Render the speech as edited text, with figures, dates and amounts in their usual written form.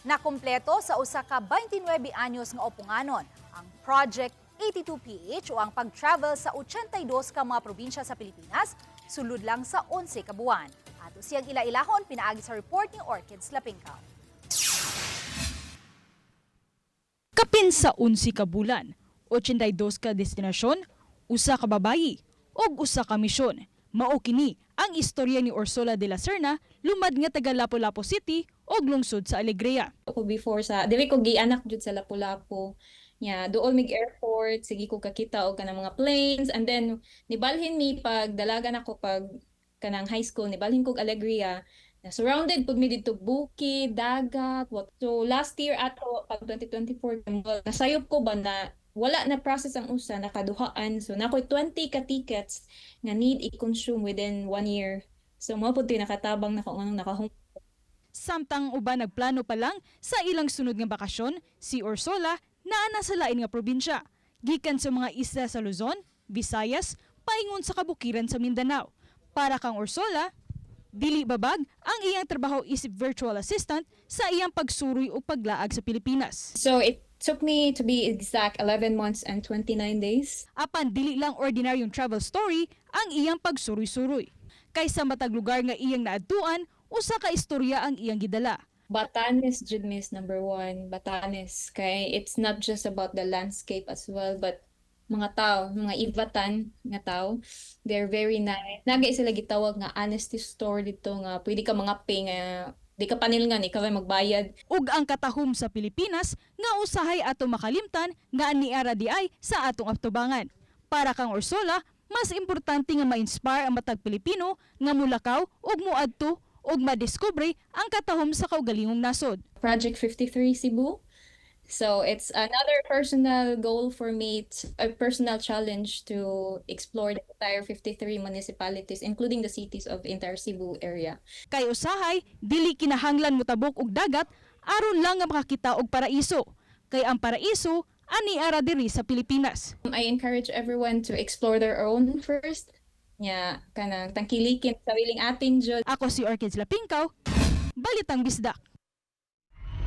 Nakumpleto sa usa ka 29 anyos nga opunganon ang Project 82PH o ang pag-travel sa 82 ka mga probinsya sa Pilipinas sulod lang sa 11 ka buwan. Ato siyang ila-ilahon pinaagi sa report ni Orchids Lapingkaw. Kapin sa 11 ka bulan, 82 ka destinasyon, usa ka babayi ug usa ka misyon. Mao kini ang istorya ni Orsola de la Serna, lumad nga taga Lapu-Lapu City ug lungsod sa Alegria. Ako before sa dili ko gianak jud sa Lapu-Lapu. Nya dool mig airport, sige ko kakita og kanang mga planes, and then nibalhin mi pag dalagan ako pag kanang high school, nibalhin kog Alegria. Na surrounded pud mi didto bukid, dagat, what. So last year ato pag 2024 nasayop ko ba na wala na process ang usa, nakaduhaan. So nakoy 20 ka tickets nga need i-consume within 1 year. So mao pud nakatabang na ko anong nakahum. Samtang uban nagplano pa lang sa ilang sunod nga bakasyon, si Orsola naa sa lain nga probinsya. Gikan sa mga isla sa Luzon, Visayas, paingon sa kabukiran sa Mindanao. Para kang Orsola, dili babag ang iyang trabaho isip virtual assistant sa iyang pagsuroy o paglaag sa Pilipinas. So it took me, to be exact, 11 months and 29 days. Apan dili lang ordinaryong travel story ang iyang pagsuroy-suroy. Kaysa matag lugar nga iyang naadtuan, usa ka istorya ang iyang gidala. Batanes jud miss number 1, Batanes. Kay it's not just about the landscape as well, but mga tao, mga ibatan nga tao, they're very nice. Nagay sila gitawag nga honesty store dito nga pwede ka mga pay nga di ka panilngan, ikaw ay magbayad. Ug ang katahom sa Pilipinas nga usahay ato makalimtan nga aniara di ay sa atong atubangan. Para kang Orsola, mas importante nga ma-inspire ang matag Pilipino nga mulakaw ug muadto ug madiskubre ang katahom sa kaugalingong nasod. Project 53 Cebu. So it's another personal goal for me, a personal challenge to explore the entire 53 municipalities, including the cities of entire Cebu area. Kay usahay, dili kinahanglan motabok og dagat aron lang nga makakita og paraiso. Kay ang paraiso ani ara diri sa Pilipinas. I encourage everyone to explore their own first. Nya kanang tangkilikin sa wiling atin jud. Ako si Orchids Lapingkaw, Balitang Bisdak.